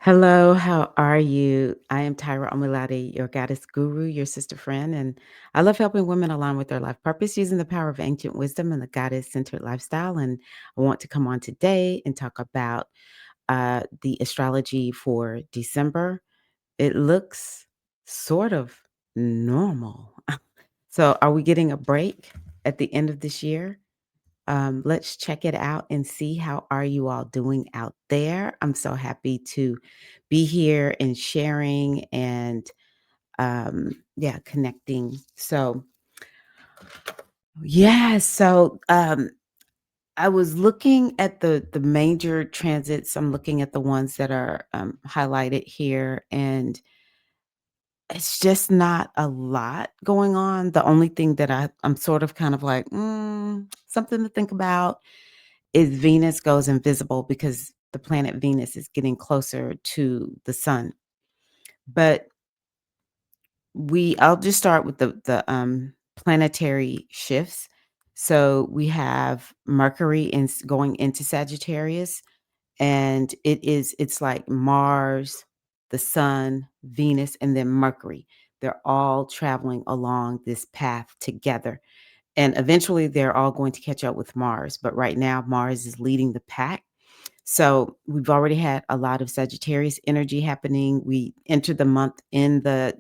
Hello, how are you? I am Tyra Omilade, your goddess guru, your sister friend, and I love helping women align with their life purpose using the power of ancient wisdom and the goddess centered lifestyle. And I want to come on today and talk about the astrology for December. It looks sort of normal. So, are we getting a break at the end of this year? Let's check it out and see how are you all doing out there. I'm so happy to be here and sharing and yeah, connecting. So yeah, I was looking at the major transits. I'm looking at the ones that are highlighted here, and it's just not a lot going on. The only thing that I'm sort of kind of like something to think about is Venus goes invisible because the planet Venus is getting closer to the sun. But I'll just start with the planetary shifts. So we have Mercury going into Sagittarius, and it's like Mars, the sun, Venus, and then Mercury. They're all traveling along this path together. And eventually they're all going to catch up with Mars. But right now, Mars is leading the pack. So we've already had a lot of Sagittarius energy happening. We entered the month in the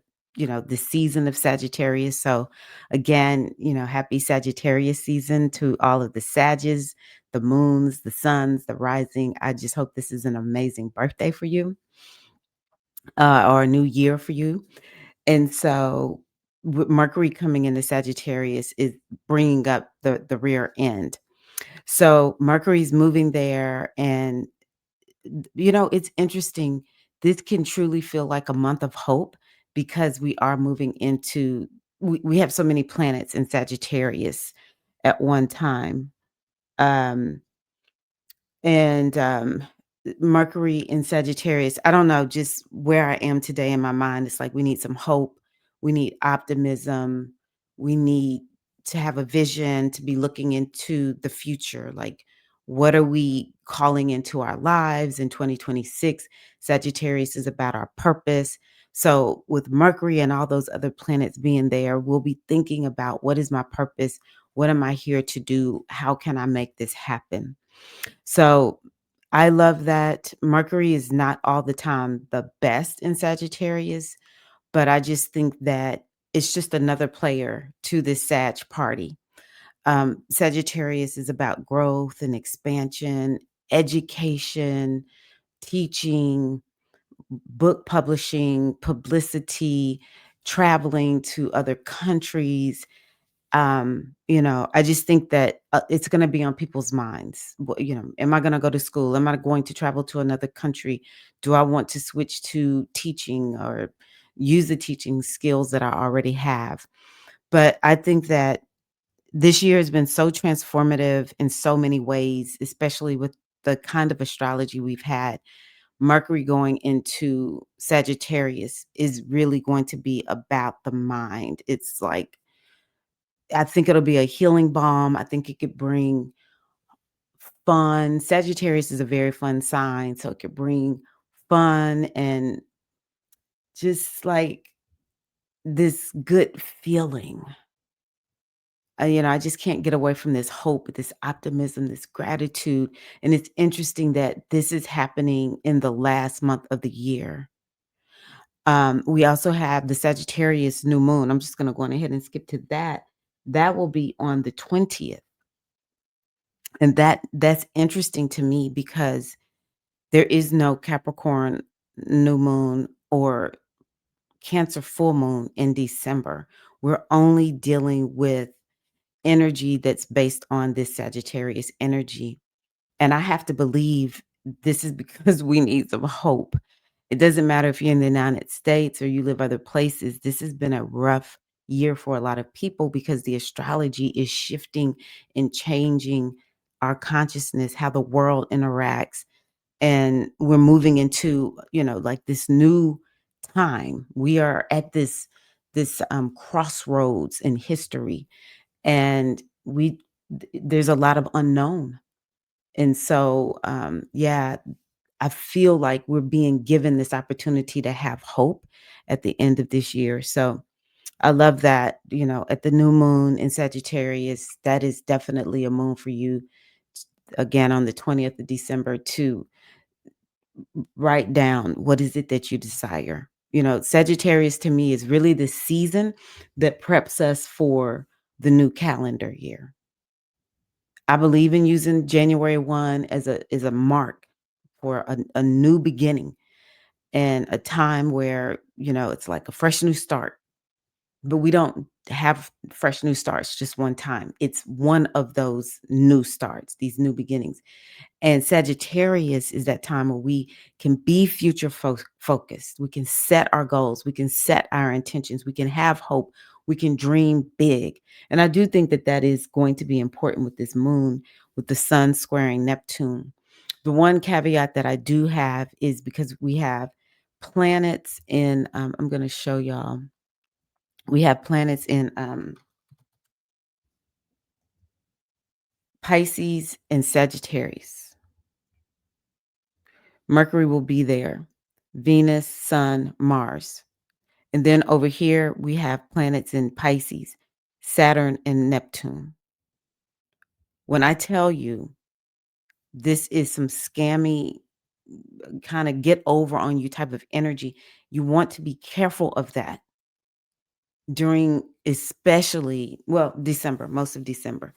season of Sagittarius. So again, happy Sagittarius season to all of the Sages, the moons, the suns, the rising. I just hope this is an amazing birthday for you, or a new year for you. And so with Mercury coming into Sagittarius is bringing up the rear end. So Mercury's moving there, and it's interesting. This can truly feel like a month of hope because we are moving into we have so many planets in Sagittarius at one time. Um and Mercury in Sagittarius, I don't know, just where I am today in my mind, it's like we need some hope, we need optimism, we need to have a vision, to be looking into the future. Like, what are we calling into our lives in 2026? Sagittarius is about our purpose. So, with Mercury and all those other planets being there, we'll be thinking about what is my purpose? What am I here to do? How can I make this happen? So I love that Mercury is not all the time the best in Sagittarius, but I just think that it's just another player to this Sag party. Sagittarius is about growth and expansion, education, teaching, book publishing, publicity, traveling to other countries. I just think that it's going to be on people's minds. Am I going to go to school? Am I going to travel to another country? Do I want to switch to teaching or use the teaching skills that I already have? But I think that this year has been so transformative in so many ways, especially with the kind of astrology we've had. Mercury going into Sagittarius is really going to be about the mind. It's like, I think it'll be a healing balm. I think it could bring fun. Sagittarius is a very fun sign, so it could bring fun and just like this good feeling. I just can't get away from this hope, this optimism, this gratitude. And it's interesting that this is happening in the last month of the year. We also have the Sagittarius New Moon. I'm just going to go on ahead and skip to that. That will be on the 20th. And that's interesting to me because there is no Capricorn new moon or Cancer full moon in December. We're only dealing with energy that's based on this Sagittarius energy. And I have to believe this is because we need some hope. It doesn't matter if you're in the United States or you live other places. This has been a rough year for a lot of people because the astrology is shifting and changing our consciousness, how the world interacts. And we're moving into, like this new time. We are at this crossroads in history, and there's a lot of unknown. And so, yeah, I feel like we're being given this opportunity to have hope at the end of this year. So I love that, at the new moon in Sagittarius, that is definitely a moon for you, again, on the 20th of December, to write down what is it that you desire. Sagittarius to me is really the season that preps us for the new calendar year. I believe in using January 1 as a mark for a new beginning and a time where, it's like a fresh new start. But we don't have fresh new starts just one time. It's one of those new starts, these new beginnings. And Sagittarius is that time where we can be future focused. We can set our goals. We can set our intentions. We can have hope. We can dream big. And I do think that that is going to be important with this moon, with the sun squaring Neptune. The one caveat that I do have is because we have planets in, I'm going to show y'all, we have planets in Pisces and Sagittarius. Mercury will be there, Venus, Sun, Mars. And then over here, we have planets in Pisces, Saturn and Neptune. When I tell you this is some scammy, kind of get over on you type of energy, you want to be careful of that during, especially, well, December, most of December.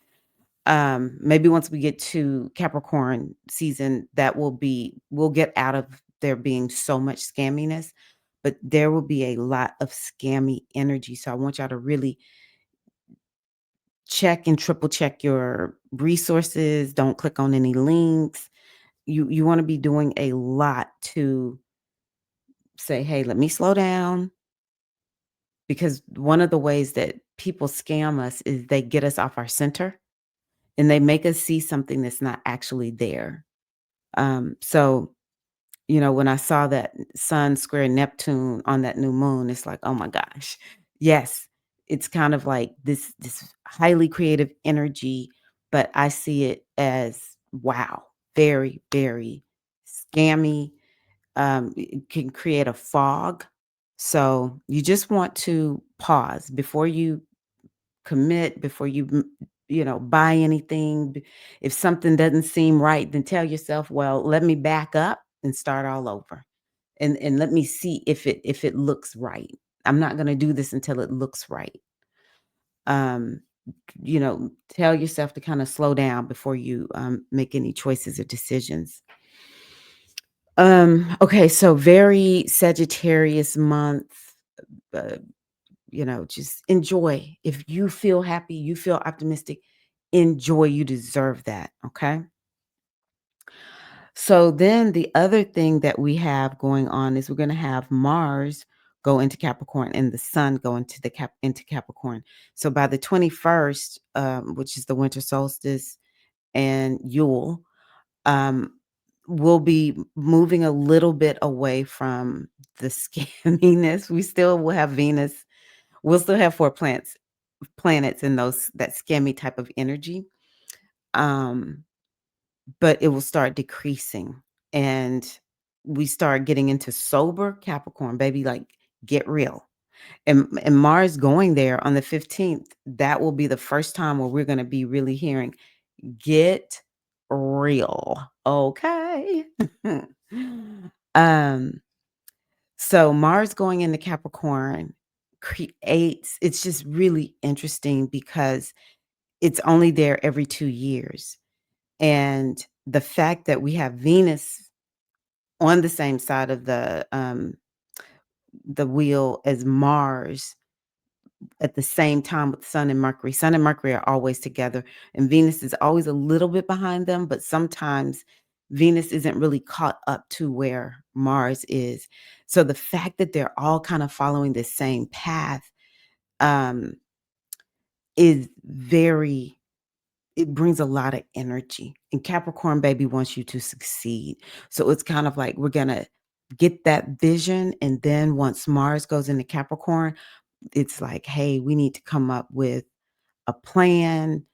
Maybe once we get to Capricorn season, we'll get out of there being so much scamminess, but there will be a lot of scammy energy. So I want y'all to really check and triple check your resources. Don't click on any links. You want to be doing a lot to say, hey, let me slow down. Because one of the ways that people scam us is they get us off our center and they make us see something that's not actually there. So, when I saw that sun square Neptune on that new moon, it's like, oh my gosh. Yes, it's kind of like this highly creative energy, but I see it as wow, very, very scammy. It can create a fog. So you just want to pause before you commit, before you buy anything. If something doesn't seem right, then tell yourself, well, let me back up and start all over, and let me see if it looks right. I'm not going to do this until it looks right. um Tell yourself to kind of slow down before you make any choices or decisions. Okay, so very Sagittarius month. uh, just enjoy. If you feel happy, you feel optimistic, enjoy. You deserve that. Okay. So then the other thing that we have going on is we're going to have Mars go into Capricorn and the sun go into Capricorn. So by the 21st, which is the winter solstice and Yule, um, we'll be moving a little bit away from the scamminess. We still will have Venus. We'll still have four planets in those that scammy type of energy. Um, but it will start decreasing, and we start getting into sober Capricorn, baby, like get real. And Mars going there on the 15th, that will be the first time where we're going to be really hearing get real. Okay. um so Mars going into Capricorn creates, it's just really interesting because it's only there every 2 years. And the fact that we have Venus on the same side of the wheel as Mars at the same time with Sun and Mercury. Sun and Mercury are always together, and Venus is always a little bit behind them, but sometimes Venus isn't really caught up to where Mars is. So the fact that they're all kind of following the same path um, is very, it brings a lot of energy. And Capricorn baby wants you to succeed. So it's kind of like we're going to get that vision. And then once Mars goes into Capricorn, it's like, hey, we need to come up with a plan.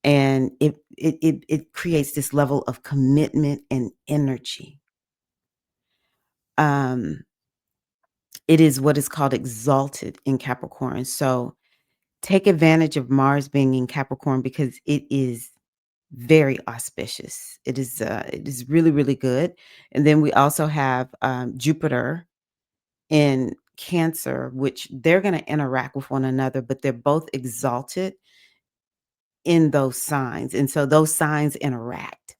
And it creates this level of commitment and energy. Um, it is what is called exalted in Capricorn. So take advantage of Mars being in Capricorn because it is very auspicious. It is really, really good. And then we also have Jupiter in Cancer, which they're going to interact with one another, but they're both exalted in those signs. And so those signs interact.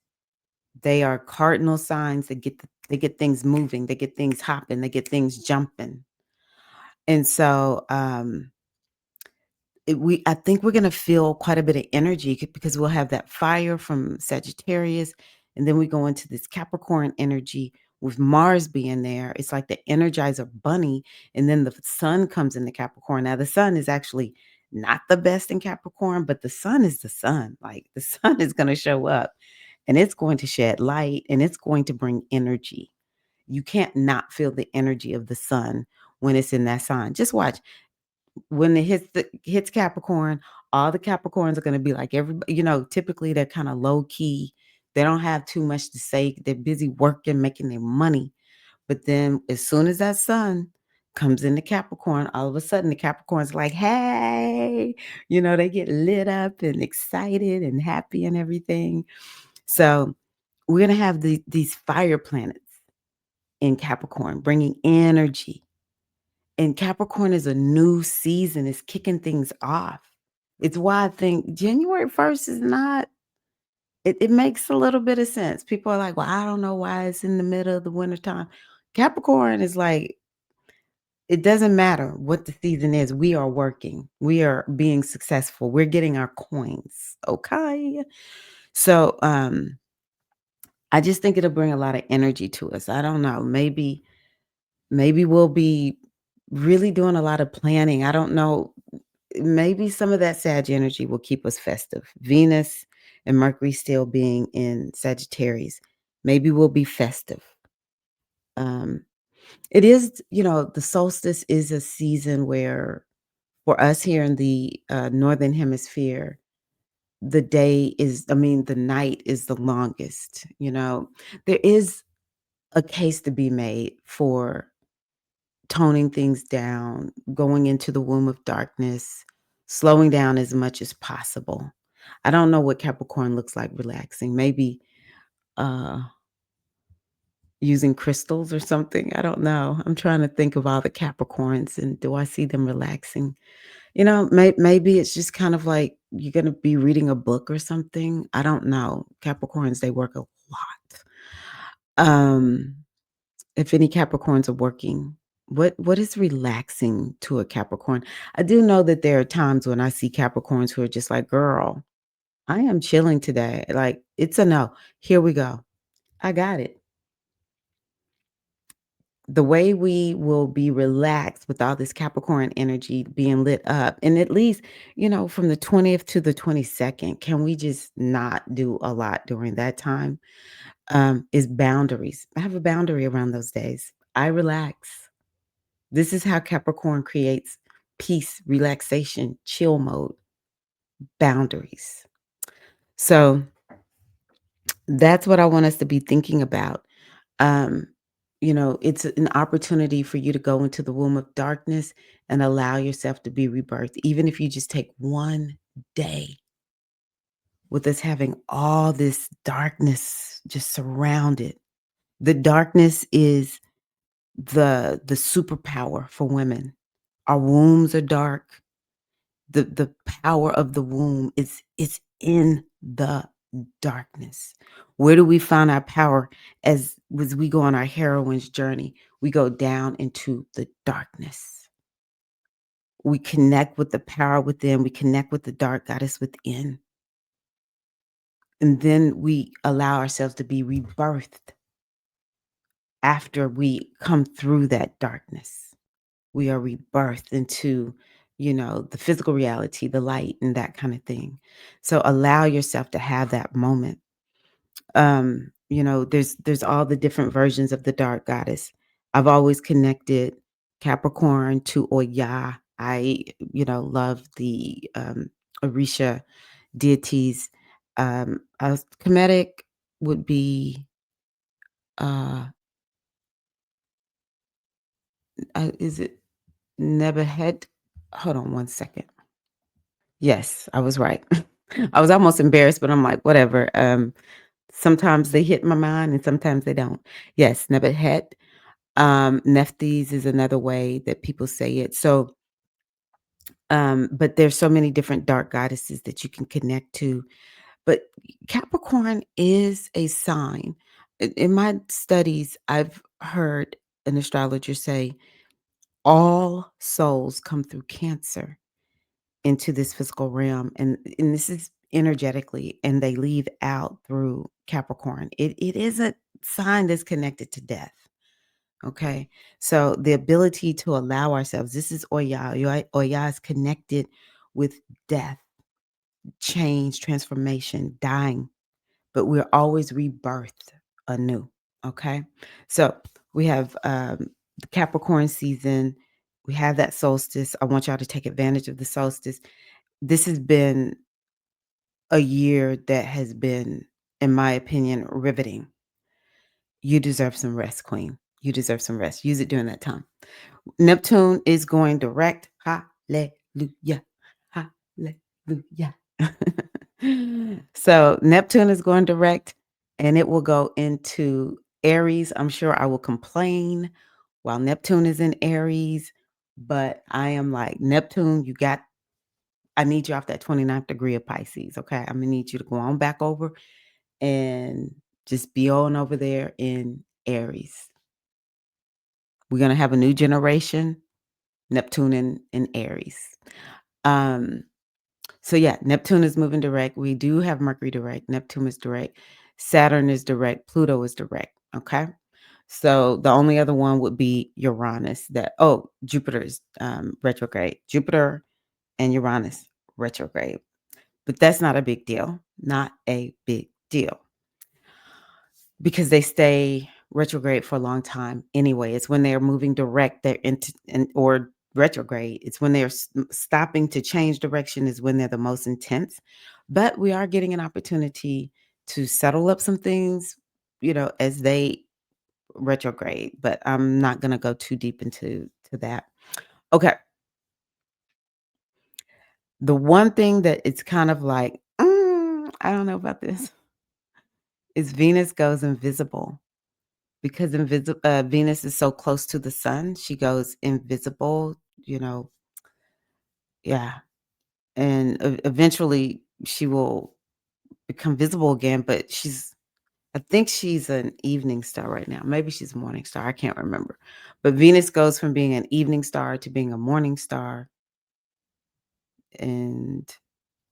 They are cardinal signs that they get things moving, they get things hopping, they get things jumping. And so I think we're gonna feel quite a bit of energy because we'll have that fire from Sagittarius, and then we go into this Capricorn energy with Mars being there. It's like the Energizer Bunny, and then the Sun comes into Capricorn. Now the Sun is actually not the best in Capricorn, but the Sun is the Sun. Like the Sun is gonna show up, and it's going to shed light, and it's going to bring energy. You can't not feel the energy of the Sun when it's in that sign. Just watch when it hits Capricorn, all the Capricorns are gonna be like everybody, typically they're kinda low key. They don't have too much to say. They're busy working, making their money. But then as soon as that sun comes into Capricorn, all of a sudden the Capricorn's like, hey, they get lit up and excited and happy and everything. So we're gonna have these fire planets in Capricorn, bringing energy. And Capricorn is a new season, it's kicking things off. It's why I think January 1st is not it makes a little bit of sense. People are like, "Well, I don't know why it's in the middle of the wintertime." Capricorn is like, it doesn't matter what the season is, we are working. We are being successful. We're getting our coins, okay? So, I just think it'll bring a lot of energy to us. I don't know, maybe we'll be really doing a lot of planning. I don't know. Maybe some of that Sag energy will keep us festive. Venus and Mercury still being in Sagittarius. Maybe we'll be festive. Um, it is, the solstice is a season where, for us here in the Northern Hemisphere, the night is the longest. There is a case to be made for toning things down, going into the womb of darkness, slowing down as much as possible. I don't know what Capricorn looks like relaxing. Maybe uh using crystals or something. I don't know. I'm trying to think of all the Capricorns and do I see them relaxing? Maybe it's just kind of like you're going to be reading a book or something. I don't know. Capricorns, they work a lot. Um if any Capricorns are working, what is relaxing to a Capricorn? I do know that there are times when I see Capricorns who are just like, "Girl, I am chilling today." Like, it's a no. Here we go. I got it. The way we will be relaxed with all this Capricorn energy being lit up, and at least, from the 20th to the 22nd, can we just not do a lot during that time? Is boundaries. I have a boundary around those days. I relax. This is how Capricorn creates peace, relaxation, chill mode, boundaries. So that's what I want us to be thinking about. Um, it's an opportunity for you to go into the womb of darkness and allow yourself to be rebirthed, even if you just take one day with us having all this darkness just surrounded. The darkness is the superpower for women. Our wombs are dark. The power of the womb is in the darkness. Where do we find our power as we go on our heroine's journey? We go down into the darkness. We connect with the power within, we connect with the dark goddess within, and then we allow ourselves to be rebirthed after we come through that darkness. We are rebirthed into, the physical reality, the light, and that kind of thing. So allow yourself to have that moment. There's all the different versions of the dark goddess. I've always connected Capricorn to Oya. I, love the Orisha deities. Kemetic would be Is it Nebuchad? Hold on one second. Yes, I was right. I was almost embarrassed, but I'm like, whatever. Sometimes they hit my mind and sometimes they don't. Yes, Nebuchad. Nephthys is another way that people say it. So, but there's so many different dark goddesses that you can connect to. But Capricorn is a sign. In my studies, I've heard an astrologer say all souls come through Cancer into this physical realm, and this is energetically, and they leave out through Capricorn. It is a sign that's connected to death. Okay. So the ability to allow ourselves, this is Oya. Oya is connected with death, change, transformation, dying, but we're always rebirthed anew. Okay. So we have the Capricorn season. We have that solstice. I want y'all to take advantage of the solstice. This has been a year that has been, in my opinion, riveting. You deserve some rest, Queen. You deserve some rest. Use it during that time. Neptune is going direct. Hallelujah. Hallelujah. So Neptune is going direct and it will go into Aries. I'm sure I will complain while Neptune is in Aries, but I am like, Neptune, I need you off that 29th degree of Pisces. Okay. I'm gonna need you to go on back over and just be on over there in Aries. We're gonna have a new generation, Neptune in Aries. Um, so yeah, Neptune is moving direct. We do have Mercury direct, Neptune is direct, Saturn is direct, Pluto is direct. Okay. So the only other one would be Uranus. Jupiter is retrograde. Jupiter and Uranus retrograde. But that's not a big deal. Not a big deal. Because they stay retrograde for a long time anyway. It's when they're moving direct, or retrograde. It's when they're stopping to change direction is when they're the most intense. But we are getting an opportunity to settle up some things, as they retrograde. But I'm not going to go too deep into that. Okay. The one thing that it's kind of like, I don't know about this, is Venus goes invisible. Because Venus is so close to the sun, she goes invisible, yeah, and eventually she will become visible again, but I think she's an evening star right now. Maybe she's a morning star, I can't remember. But Venus goes from being an evening star to being a morning star, and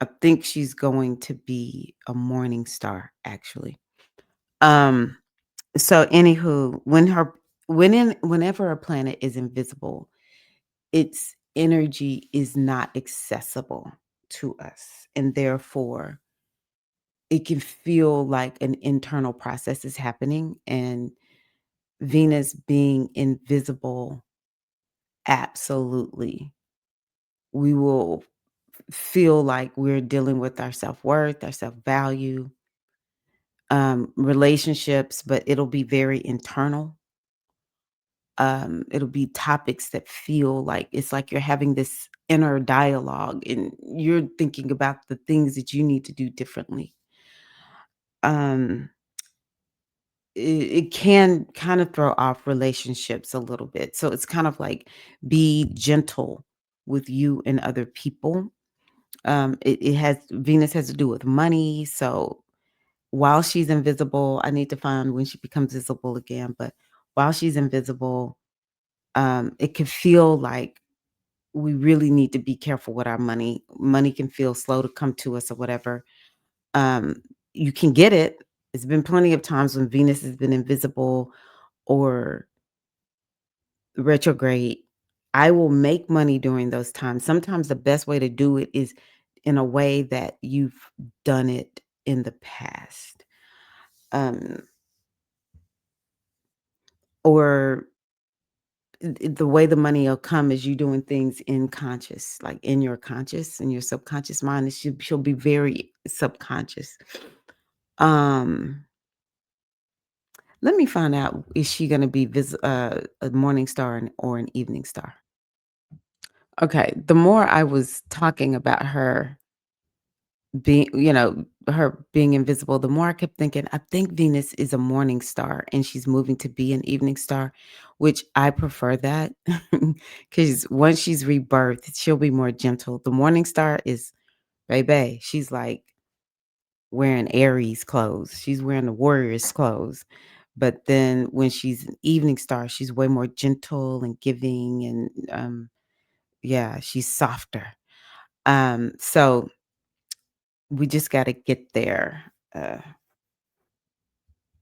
I think she's going to be a morning star, actually. Um, so anywho, whenever a planet is invisible, its energy is not accessible to us, and therefore it can feel like an internal process is happening, and Venus being invisible, absolutely, we will feel like we're dealing with our self-worth, our self-value, relationships, but it'll be very internal. It'll be topics that feel like it's like you're having this inner dialogue and you're thinking about the things that you need to do differently. Um, it can kind of throw off relationships a little bit. So it's kind of like be gentle with you and other people. It has Venus has to do with money. So while she's invisible, I need to find when she becomes visible again. But while she's invisible, it can feel like we really need to be careful with our money. Money can feel slow to come to us or whatever. Um, you can get it. There's been plenty of times when Venus has been invisible or retrograde. I will make money during those times. Sometimes the best way to do it is in a way that you've done it in the past. Um, or the way the money will come is you doing things in conscious, like in your conscious, in your subconscious mind. She'll be very subconscious. Um, Let me find out, is she gonna be a morning star or an evening star? Okay, the more I was talking about her being, her being invisible, the more I kept thinking, I think Venus is a morning star and she's moving to be an evening star, which I prefer that because once she's rebirthed, she'll be more gentle. The morning star is baby, she's like wearing Aries clothes. She's wearing the warrior's clothes. But then when she's an evening star, she's way more gentle and giving and yeah, she's softer. So we just got to get there.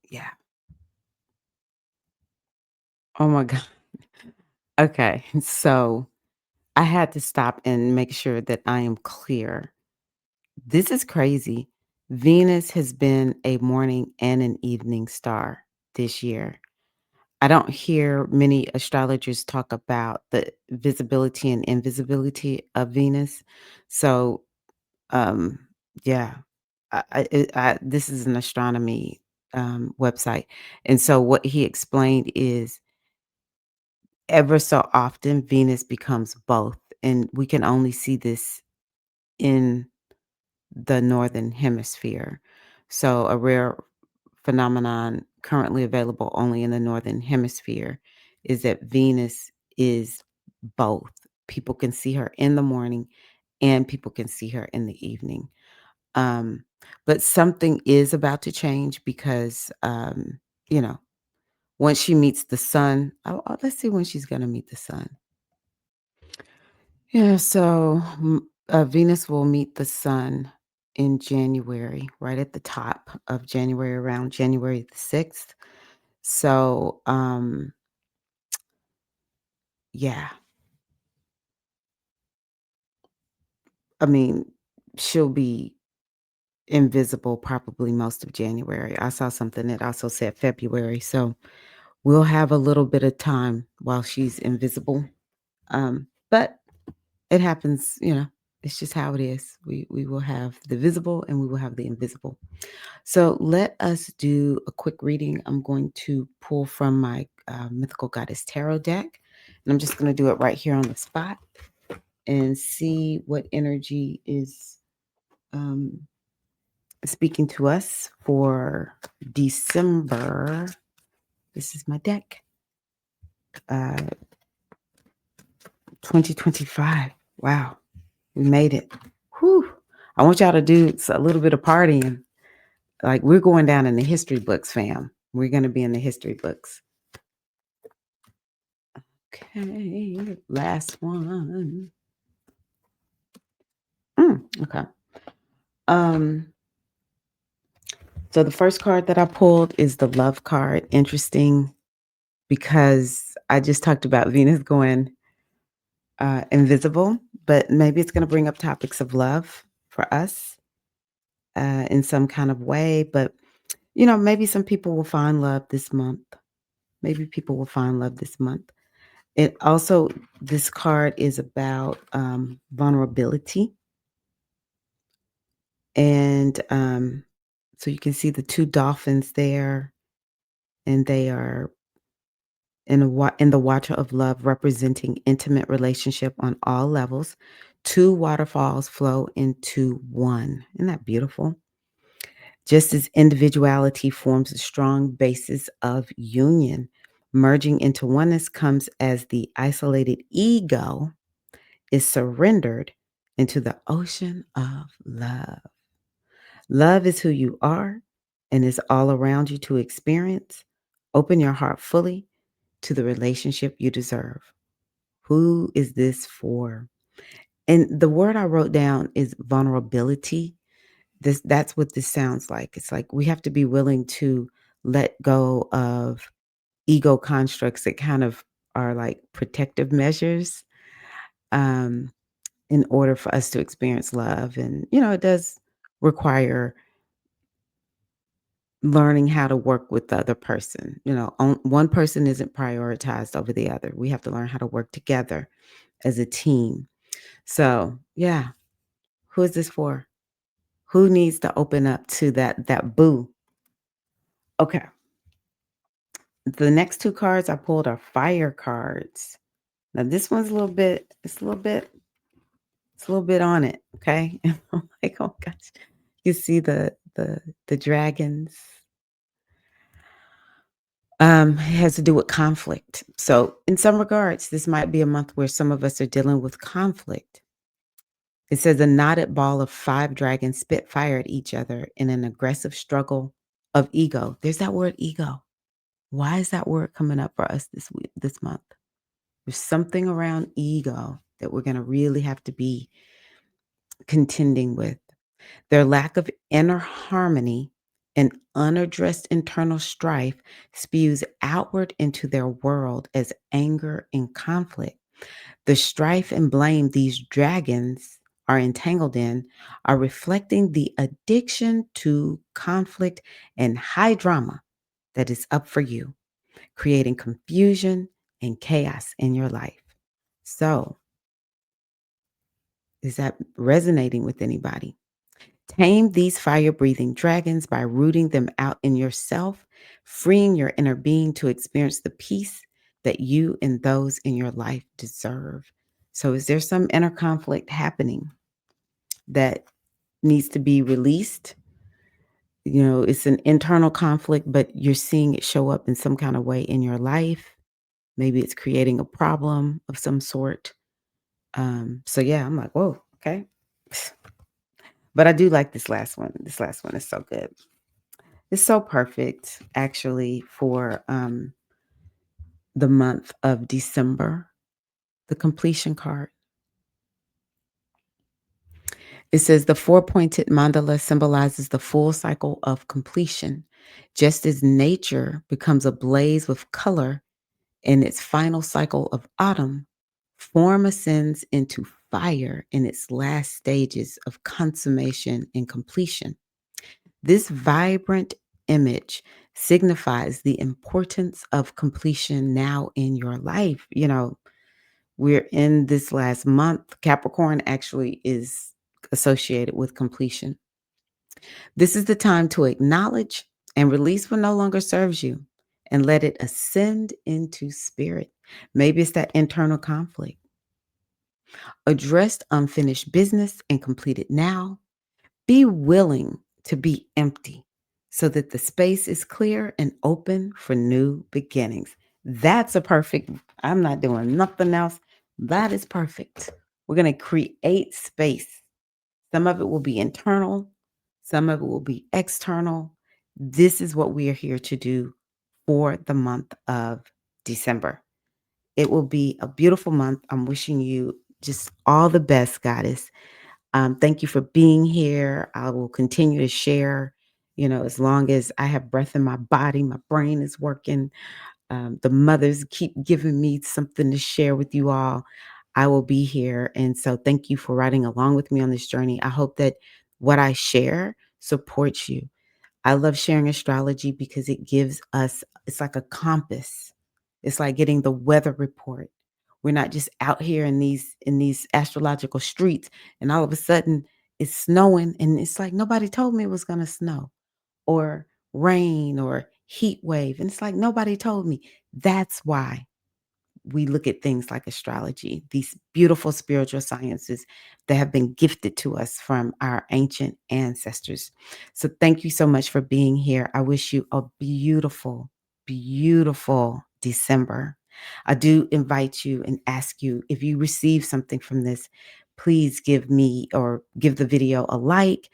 Yeah. Oh my god. Okay. So I had to stop and make sure that I am clear. This is crazy. Venus has been a morning and an evening star this year. I don't hear many astrologers talk about the visibility and invisibility of Venus. So, um, yeah, this is an astronomy website. And so, what he explained is ever so often Venus becomes both. And we can only see this in the northern hemisphere. So, a rare phenomenon currently available only in the northern hemisphere is that Venus is both. People can see her in the morning and people can see her in the evening. Um, but something is about to change because, you know, once she meets the sun, let's see when she's going to meet the sun. Yeah, so Venus will meet the sun in January, right at the top of January, around January the 6th. So, yeah, I mean, she'll be invisible probably most of January. I saw something that also said February. So we'll have a little bit of time while she's invisible. But it happens, it's just how it is. We will have the visible and we will have the invisible. So let us do a quick reading. I'm going to pull from my Mythical Goddess Tarot deck, and I'm just going to do it right here on the spot and see what energy is um, speaking to us for December. This is my deck, uh, 2025. Wow, we made it. Whew. I want y'all to do a little bit of partying. Like we're going down in the history books, fam. We're going to be in the history books. Okay, last one. Okay. Um, so the first card that I pulled is the love card. Interesting because I just talked about Venus going invisible, but maybe it's going to bring up topics of love for us in some kind of way. But maybe some people will find love this month. Maybe people will find love this month. It also, this card is about vulnerability. And so you can see the two dolphins there, and they are in the water of love, representing intimate relationship on all levels. Two waterfalls flow into one. Isn't that beautiful? Just as individuality forms a strong basis of union, merging into oneness comes as the isolated ego is surrendered into the ocean of love. Love is who you are and is all around you to experience. Open your heart fully to the relationship you deserve. Who is this for? And the word I wrote down is vulnerability. That's what this sounds like. It's like we have to be willing to let go of ego constructs that kind of are like protective measures um, in order for us to experience love. And, it does require learning how to work with the other person. One person isn't prioritized over the other. We have to learn how to work together as a team. So, yeah, who is this for? Who needs to open up to that boo? Okay. The next 2 cards I pulled are fire cards. Now this one's a little bit it's a little bit on it, okay? And I'm like, "Oh gosh." You see the dragons? It has to do with conflict. So, in some regards, this might be a month where some of us are dealing with conflict. It says a knotted ball of 5 dragons spit fire at each other in an aggressive struggle of ego. There's that word ego. Why is that word coming up for us this month? There's something around ego that we're going to really have to be contending with. Their lack of inner harmony and unaddressed internal strife spews outward into their world as anger and conflict. The strife and blame these dragons are entangled in are reflecting the addiction to conflict and high drama that is up for you, creating confusion and chaos in your life. So, is that resonating with anybody? Tame these fire breathing dragons by rooting them out in yourself, freeing your inner being to experience the peace that you and those in your life deserve. So, is there some inner conflict happening that needs to be released? You know, it's an internal conflict, but you're seeing it show up in some kind of way in your life. Maybe it's creating a problem of some sort. So yeah, I'm like, whoa, okay. But I do like this last one. This last one is so good. It's so perfect, actually, for the month of December, the completion card. It says the four-pointed mandala symbolizes the full cycle of completion. Just as nature becomes ablaze with color in its final cycle of autumn, form ascends into fire in its last stages of consummation and completion. This vibrant image signifies the importance of completion now in your life. You know, we're in this last month. Capricorn actually is associated with completion. This is the time to acknowledge and release what no longer serves you and let it ascend into spirit. Maybe it's that internal conflict. Address unfinished business and complete it now. Be willing to be empty so that the space is clear and open for new beginnings. That's a perfect, I'm not doing nothing else. That is perfect. We're going to create space. Some of it will be internal, some of it will be external. This is what we are here to do for the month of December. It will be a beautiful month. I'm wishing you just all the best, Goddess. Thank you for being here. I will continue to share, as long as I have breath in my body, my brain is working. The mothers keep giving me something to share with you all. I will be here. And so thank you for riding along with me on this journey. I hope that what I share supports you. I love sharing astrology because it gives us, it's like a compass. It's like getting the weather report. We're not just out here in these astrological streets and all of a sudden it's snowing and it's like nobody told me it was going to snow or rain or heat wave and it's like nobody told me. That's why we look at things like astrology, these beautiful spiritual sciences that have been gifted to us from our ancient ancestors. So thank you so much for being here. I wish you a beautiful, beautiful December. I do invite you and ask you if you receive something from this, please give me or give the video a like,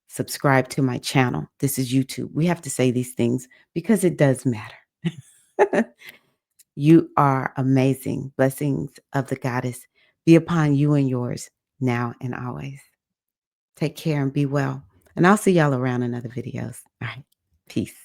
subscribe to my channel. This is YouTube. We have to say these things because it does matter. You are amazing. Blessings of the goddess be upon you and yours now and always. Take care and be well. And I'll see y'all around in other videos. All right. Peace.